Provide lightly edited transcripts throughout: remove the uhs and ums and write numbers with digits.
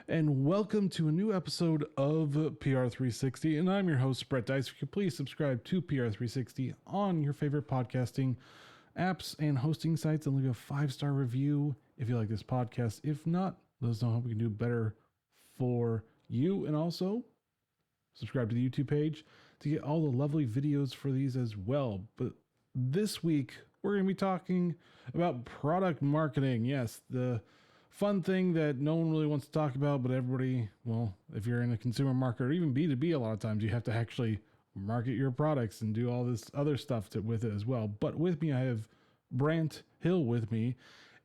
And welcome to a new episode of PR360. And I'm your host, Brett Dice. If you could please subscribe to PR360 on your favorite podcasting apps and hosting sites and leave a 5-star review if you like this podcast. If not, let us know how we can do better for you. And also, subscribe to the YouTube page to get all the lovely videos for these as well. But this week, we're going to be talking about product marketing. Yes, the fun thing that no one really wants to talk about, but everybody, well, if you're in a consumer market or even B2B, a lot of times you have to actually market your products and do all this other stuff with it as well. But with me, I have Brandt Hill with me,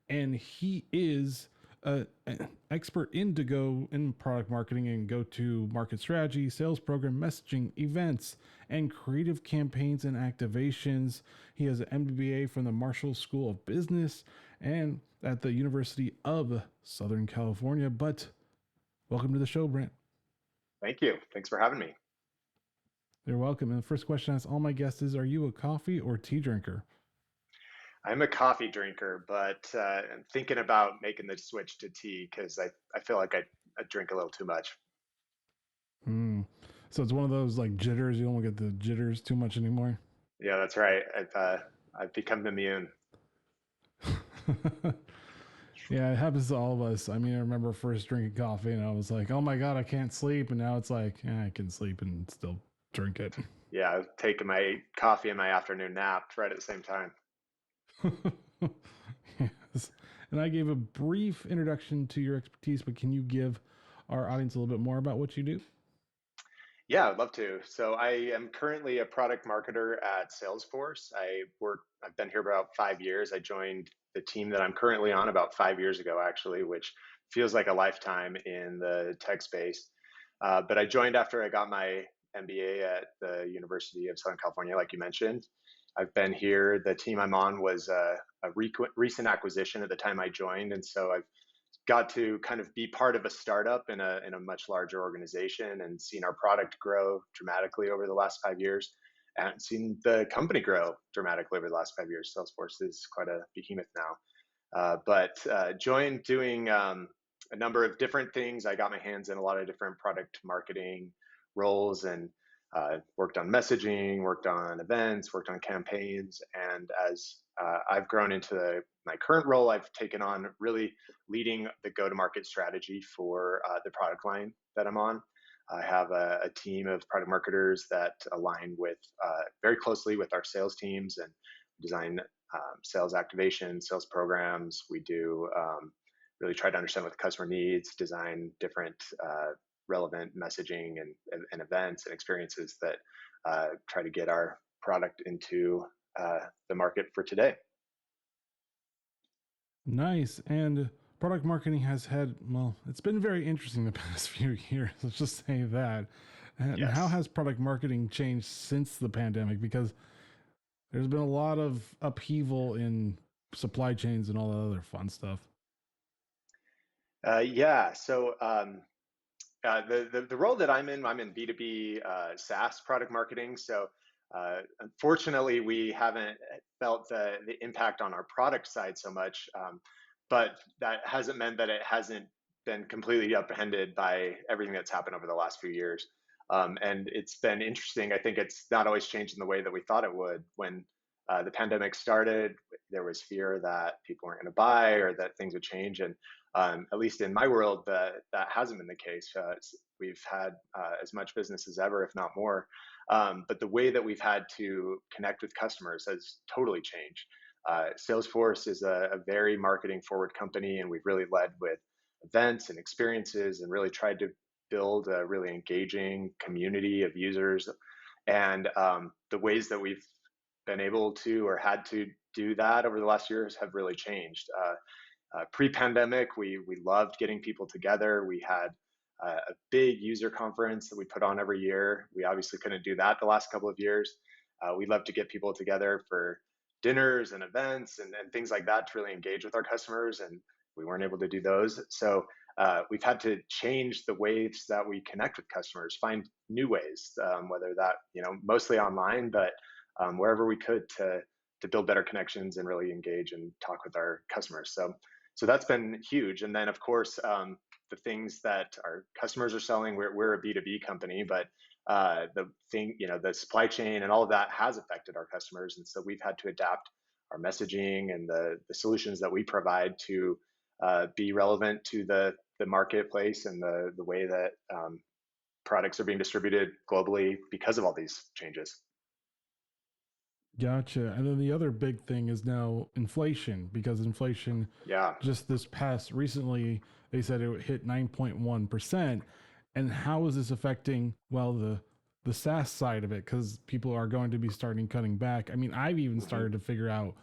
and he is an expert in product marketing and go-to-market strategy, sales program, messaging, events, and creative campaigns and activations. He has an MBA from the Marshall School of Business and at the University of Southern California. But welcome to the show, Brandt. Thank you. Thanks for having me. You're welcome. And the first question I ask all my guests is, are you a coffee or tea drinker? I'm a coffee drinker, but I'm thinking about making the switch to tea because I feel like I drink a little too much. So it's one of those like jitters. You don't get the jitters too much anymore. Yeah, that's right. I've become immune. Yeah, it happens to all of us. I mean, I remember first drinking coffee and I was like, oh my God, I can't sleep. And now it's like, yeah, I can sleep and still drink it. Yeah, I was taking my coffee and my afternoon nap right at the same time. Yes. And I gave a brief introduction to your expertise, but can you give our audience a little bit more about what you do? Yeah, I'd love to. So I am currently a product marketer at Salesforce. I've been here about 5 years. I joined the team that I'm currently on about 5 years ago, actually, which feels like a lifetime in the tech space. But I joined after I got my MBA at the University of Southern California, like you mentioned. I've been here. The team I'm on was a recent acquisition at the time I joined. And so I've got to kind of be part of a startup in a much larger organization and seen our product grow dramatically over the last 5 years and seen the company grow dramatically over the last 5 years. Salesforce is quite a behemoth now. But joined doing a number of different things. I got my hands in a lot of different product marketing roles and worked on messaging, worked on events, worked on campaigns. And as I've grown into my current role, I've taken on really leading the go-to-market strategy for the product line that I'm on. I have a team of product marketers that align with very closely with our sales teams and design sales activation, sales programs. We do really try to understand what the customer needs, design different relevant messaging and events and experiences that try to get our product into the market for today. Nice. And product marketing has had, well, it's been very interesting the past few years. Let's just say that. And Yes. How has product marketing changed since the pandemic? Because there's been a lot of upheaval in supply chains and all that other fun stuff. Yeah. So the role that I'm in B2B SaaS product marketing. So unfortunately, we haven't felt the impact on our product side so much, but that hasn't meant that it hasn't been completely upended by everything that's happened over the last few years. And it's been interesting. I think it's not always changed in the way that we thought it would. When the pandemic started, there was fear that people weren't going to buy or that things would change. And at least in my world, that hasn't been the case. We've had as much business as ever, if not more. But the way that we've had to connect with customers has totally changed. Salesforce is a very marketing forward company, and we've really led with events and experiences and really tried to build a really engaging community of users. And the ways that we've been able to or had to do that over the last years have really changed. Pre-pandemic, we loved getting people together. We had a big user conference that we put on every year. We obviously couldn't do that the last couple of years. We love to get people together for dinners and events and things like that to really engage with our customers, and we weren't able to do those. So we've had to change the ways that we connect with customers, find new ways, whether that, mostly online, but wherever we could to to build better connections and really engage and talk with our customers. So that's been huge. And then of course, the things that our customers are selling, we're a B2B company, but the supply chain and all of that has affected our customers. And so we've had to adapt our messaging and the solutions that we provide to be relevant to the marketplace and the way that products are being distributed globally because of all these changes. Gotcha. And then the other big thing is now inflation, because inflation Yeah. just this past recently, they said it hit 9.1%. And how is this affecting, well, the SaaS side of it? Because people are going to be starting cutting back. I mean, I've even Hmm. started to figure out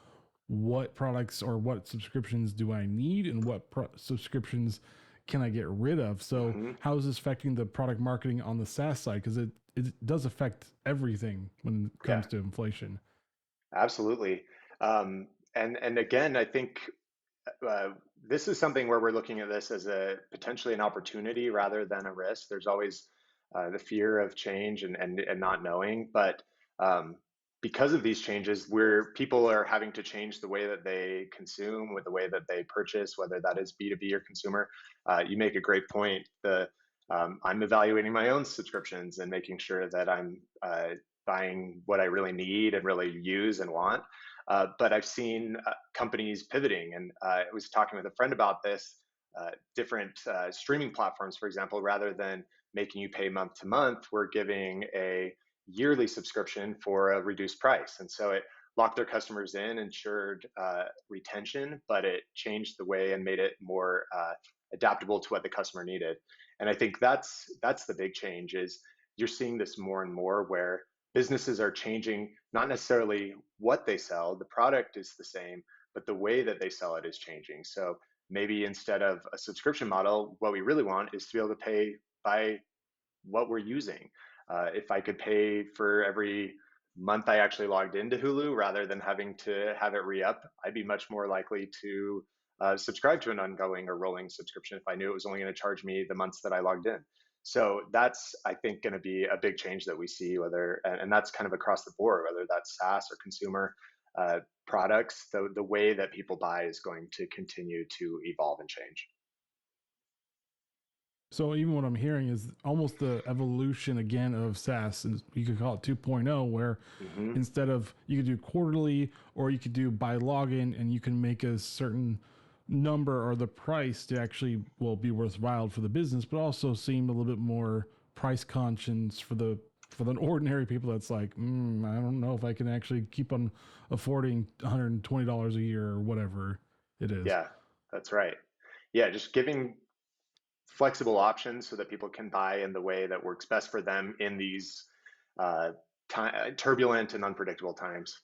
what products or what subscriptions do I need and what subscriptions can I get rid of. So Hmm. how is this affecting the product marketing on the SaaS side? Because it does affect everything when it Yeah. comes to inflation. Absolutely. And again, I think uh, this is something where we're looking at this as a potentially an opportunity rather than a risk. There's always the fear of change and not knowing, but um, because of these changes, where people are having to change the way that they consume, with the way that they purchase, whether that is B2B or consumer. You make a great point. I'm evaluating my own subscriptions and making sure that I'm buying what I really need and really use and want. But I've seen companies pivoting, and I was talking with a friend about this. Different streaming platforms, for example, rather than making you pay month to month, we're giving a yearly subscription for a reduced price. And so it locked their customers in, ensured retention, but it changed the way and made it more adaptable to what the customer needed. And I think that's the big change is you're seeing this more and more where businesses are changing not necessarily what they sell, the product is the same, but the way that they sell it is changing. So maybe instead of a subscription model, what we really want is to be able to pay by what we're using. If I could pay for every month I actually logged into Hulu rather than having to have it re up, I'd be much more likely to subscribe to an ongoing or rolling subscription if I knew it was only going to charge me the months that I logged in. So that's, I think, going to be a big change that we see, and that's kind of across the board, whether that's SaaS or consumer products. The way that people buy is going to continue to evolve and change. So even what I'm hearing is almost the evolution again of SaaS, and you could call it 2.0, where Hmm. instead of you could do quarterly or you could do by login, and you can make a certain number or the price to actually will be worthwhile for the business, but also seem a little bit more price conscious for the ordinary people. That's like, I don't know if I can actually keep on affording $120 a year or whatever it is. Yeah, that's right. Yeah, just giving flexible options so that people can buy in the way that works best for them in these uh, turbulent and unpredictable times.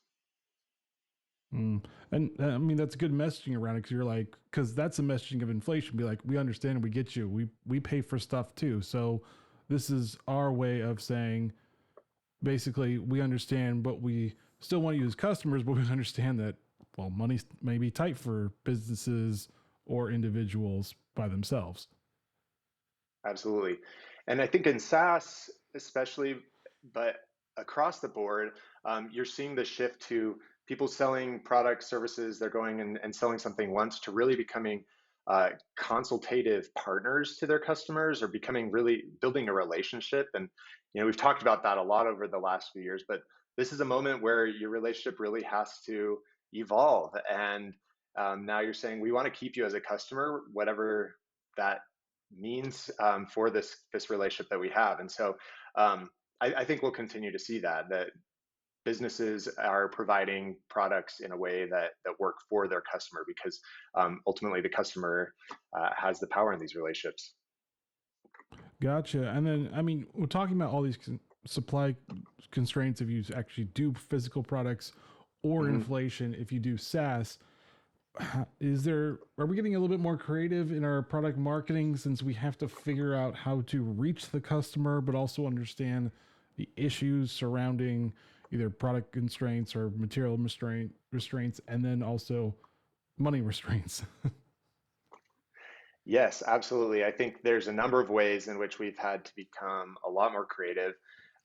Mm. And I mean that's good messaging around it because you're like, because that's the messaging of inflation. Be like, we understand and we get you. We pay for stuff too. So this is our way of saying basically we understand, but we still want you as customers, but we understand that well, money may be tight for businesses or individuals by themselves. Absolutely. And I think in SaaS, especially, but across the board, you're seeing the shift to people selling products, services, they're going and selling something once to really becoming consultative partners to their customers or becoming really building a relationship. And, we've talked about that a lot over the last few years, but this is a moment where your relationship really has to evolve. And now you're saying, we want to keep you as a customer, whatever that means for this relationship that we have. And so I think we'll continue to see that businesses are providing products in a way that work for their customer because ultimately the customer has the power in these relationships. Gotcha. And then, I mean, we're talking about all these supply constraints if you actually do physical products or Hmm. inflation if you do SaaS. Is there, are we getting a little bit more creative in our product marketing since we have to figure out how to reach the customer, but also understand the issues surrounding either product constraints or material restraints, and then also money restraints? Yes, absolutely. I think there's a number of ways in which we've had to become a lot more creative.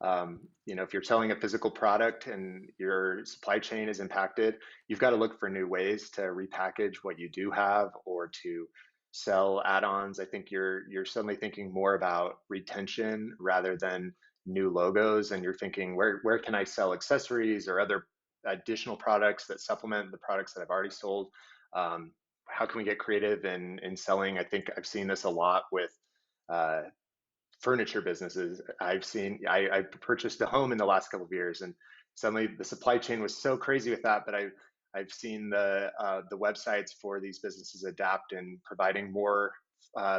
If you're selling a physical product and your supply chain is impacted, you've got to look for new ways to repackage what you do have or to sell add-ons. I think you're suddenly thinking more about retention rather than new logos, and you're thinking where can I sell accessories or other additional products that supplement the products that I've already sold. Um, how can we get creative in selling? I think I've seen this a lot with uh, furniture businesses. I purchased a home in the last couple of years, and suddenly the supply chain was so crazy with that. But I've seen the websites for these businesses adapt and providing more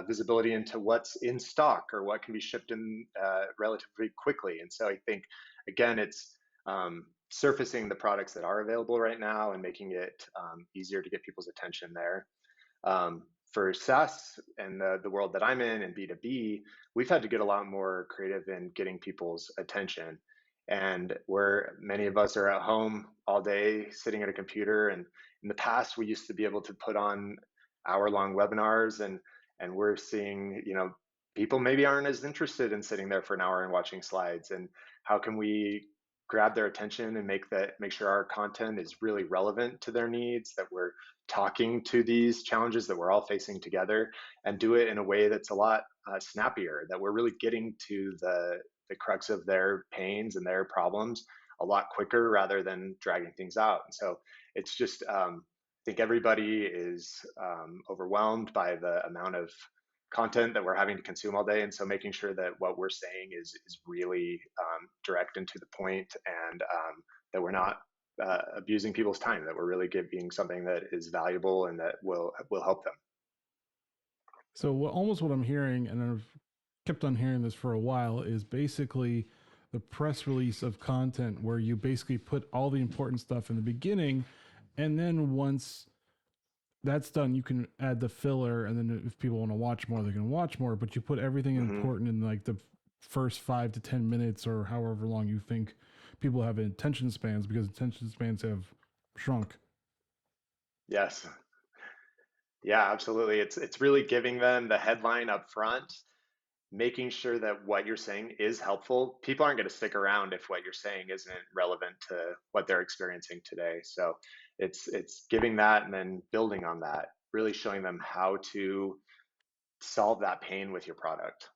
visibility into what's in stock or what can be shipped in relatively quickly. And so I think again, it's surfacing the products that are available right now and making it easier to get people's attention there. For SaaS and the world that I'm in and B2B, we've had to get a lot more creative in getting people's attention. And where many of us are at home all day sitting at a computer, and in the past we used to be able to put on hour-long webinars, and we're seeing, people maybe aren't as interested in sitting there for an hour and watching slides. And how can we grab their attention and make sure our content is really relevant to their needs, that we're talking to these challenges that we're all facing together, and do it in a way that's a lot snappier, that we're really getting to the crux of their pains and their problems a lot quicker rather than dragging things out. And so it's just, I think everybody is overwhelmed by the amount of content that we're having to consume all day. And so making sure that what we're saying is really direct and to the point, and that we're not abusing people's time, that we're really giving something that is valuable and that will help them. So almost what I'm hearing, and I've kept on hearing this for a while, is basically the press release of content where you basically put all the important stuff in the beginning, and then once that's done, you can add the filler, and then if people want to watch more, they can watch more. But you put everything Hmm. important in like the first 5 to 10 minutes, or however long you think people have attention spans, because attention spans have shrunk. Yes. Yeah, absolutely. It's really giving them the headline up front, making sure that what you're saying is helpful. People aren't going to stick around if what you're saying isn't relevant to what they're experiencing today. So it's giving that and then building on that, really showing them how to solve that pain with your product.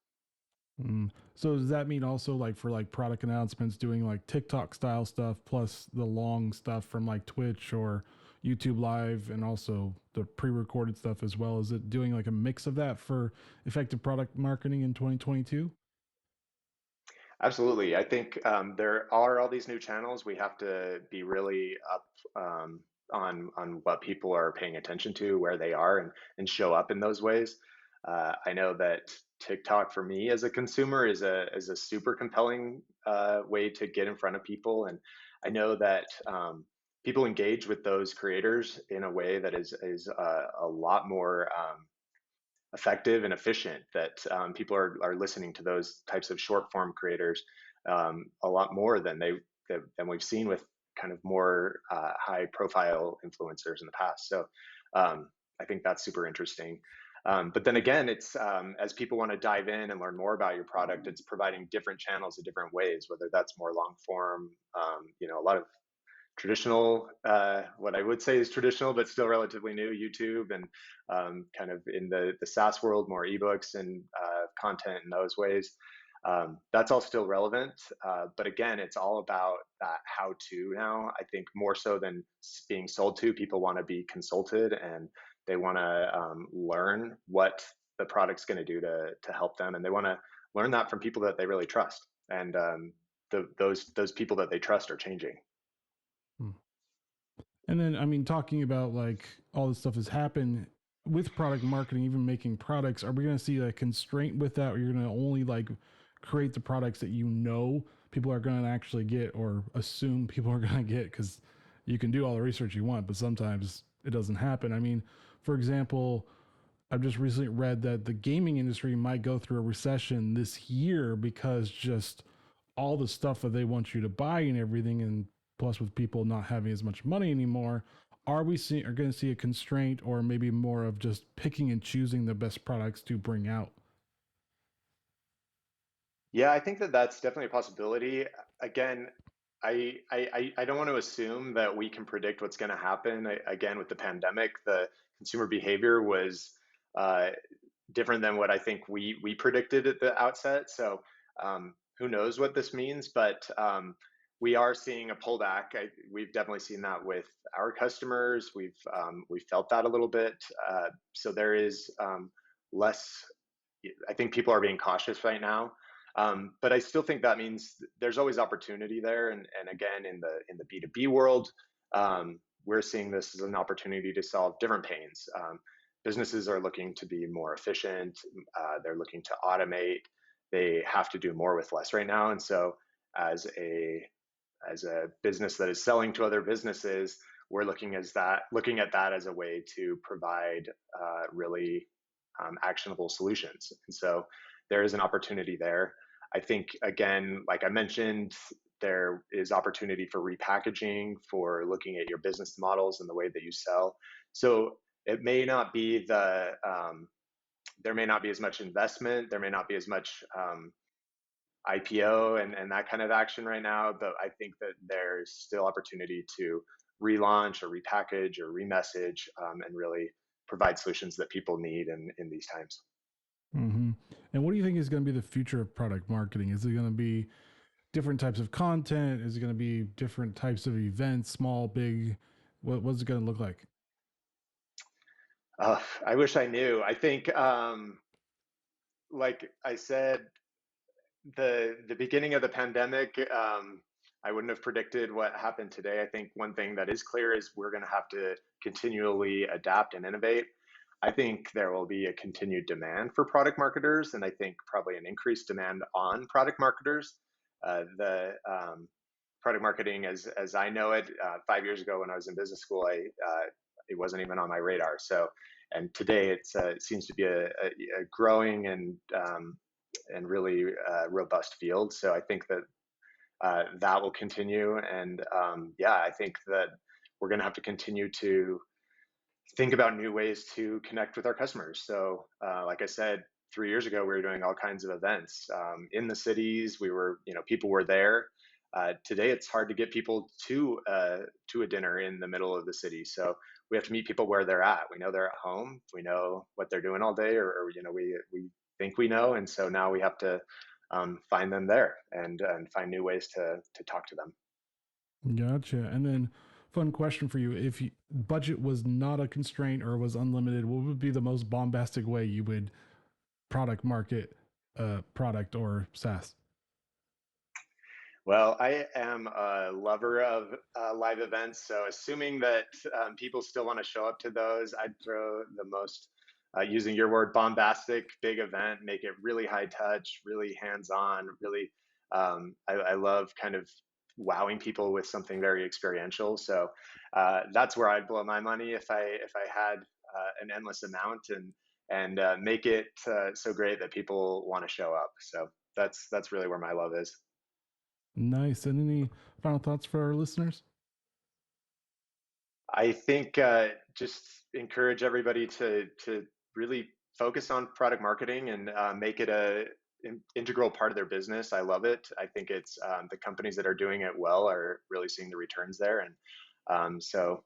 Mm. So does that mean also like for like product announcements, doing like TikTok style stuff plus the long stuff from like Twitch or YouTube Live, and also the pre-recorded stuff as well? Is it doing like a mix of that for effective product marketing in 2022? Absolutely. I think there are all these new channels. We have to be really up on what people are paying attention to, where they are, and show up in those ways. I know that TikTok for me as a consumer is a super compelling way to get in front of people, and I know that people engage with those creators in a way that is a lot more effective and efficient, that people are listening to those types of short form creators a lot more than we've seen with kind of more high profile influencers in the past. So I think that's super interesting. But then again, it's as people want to dive in and learn more about your product, it's providing different channels in different ways, whether that's more long form, a lot of traditional, what I would say is traditional, but still relatively new, YouTube, and kind of in the SaaS world, more ebooks and content in those ways. That's all still relevant. But again, it's all about that how to now. I think more so than being sold to, people want to be consulted, and they want to learn what the product's going to do to help them. And they want to learn that from people that they really trust. And those people that they trust are changing. Hmm. And then, I mean, talking about like all this stuff has happened with product marketing, even making products. Are we going to see a constraint with that, or you're going to only like create the products that you know people are going to actually get, or assume people are going to get? Because you can do all the research you want, but sometimes it doesn't happen. I mean, for example, I've just recently read that the gaming industry might go through a recession this year because just all the stuff that they want you to buy and everything, and plus with people not having as much money anymore, are going to see a constraint, or maybe more of just picking and choosing the best products to bring out? Yeah, I think that that's definitely a possibility. Again, I don't want to assume that we can predict what's going to happen. Again, with the pandemic, the consumer behavior was uh, different than what I think we predicted at the outset. So who knows what this means? But we are seeing a pullback. We've definitely seen that with our customers. We've felt that a little bit. So there is less. I think people are being cautious right now. But I still think that means there's always opportunity there. And again, in the B2B world, we're seeing this as an opportunity to solve different pains. Businesses are looking to be more efficient. They're looking to automate. They have to do more with less right now. And so, as a business that is selling to other businesses, we're looking at that as a way to provide really actionable solutions. And so there is an opportunity there. I think, again, like I mentioned, there is opportunity for repackaging, for looking at your business models and the way that you sell. So it may not be there may not be as much investment, there may not be as much IPO and that kind of action right now, but I think that there's still opportunity to relaunch or repackage or remessage and really provide solutions that people need in these times. Mm-hmm. And what do you think is going to be the future of product marketing? Is it going to be different types of content? Is it going to be different types of events, small, big? What's it going to look like? I wish I knew. I think, like I said, the beginning of the pandemic, I wouldn't have predicted what happened today. I think one thing that is clear is we're going to have to continually adapt and innovate. I think there will be a continued demand for product marketers, and I think probably an increased demand on product marketers. The Product marketing, as I know it, 5 years ago when I was in business school, it wasn't even on my radar. So, and today it seems to be a growing and really robust field. So I think that that will continue, and yeah, I think that we're going to have to continue to think about new ways to connect with our customers. So, like I said, 3 years ago, we were doing all kinds of events in the cities. People were there. Today, it's hard to get people to a dinner in the middle of the city. So we have to meet people where they're at. We know they're at home. We know what they're doing all day, or we think we know, and so now we have to find them there and find new ways to talk to them. Gotcha. And then, fun question for you: if budget was not a constraint or was unlimited, what would be the most bombastic way you would product market product or SaaS? Well, I am a lover of live events, so assuming that people still want to show up to those, I'd throw the most, using your word, bombastic big event, make it really high touch, really hands on, really. I love kind of wowing people with something very experiential. So that's where I'd blow my money if I had an endless amount and make it so great that people want to show up. So that's really where my love is. Nice. And any final thoughts for our listeners? I think just encourage everybody to really focus on product marketing and make it a integral part of their business. I love it. I think it's the companies that are doing it well are really seeing the returns there, and so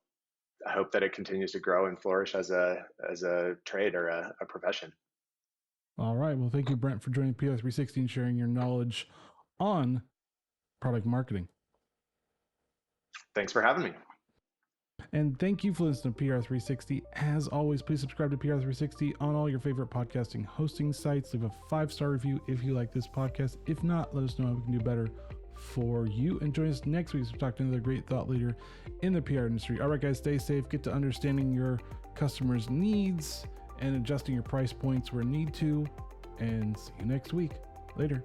I hope that it continues to grow and flourish as a trade or a profession. All right. Well, thank you, Brent, for joining PR360 and sharing your knowledge on product marketing. Thanks for having me. And thank you for listening to PR360. As always, please subscribe to PR360 on all your favorite podcasting hosting sites. Leave a 5-star review if you like this podcast. If not, let us know how we can do better for you. And join us next week as we talk to another great thought leader in the PR industry. All right, guys, stay safe. Get to understanding your customers' needs and adjusting your price points where need to. And see you next week. Later.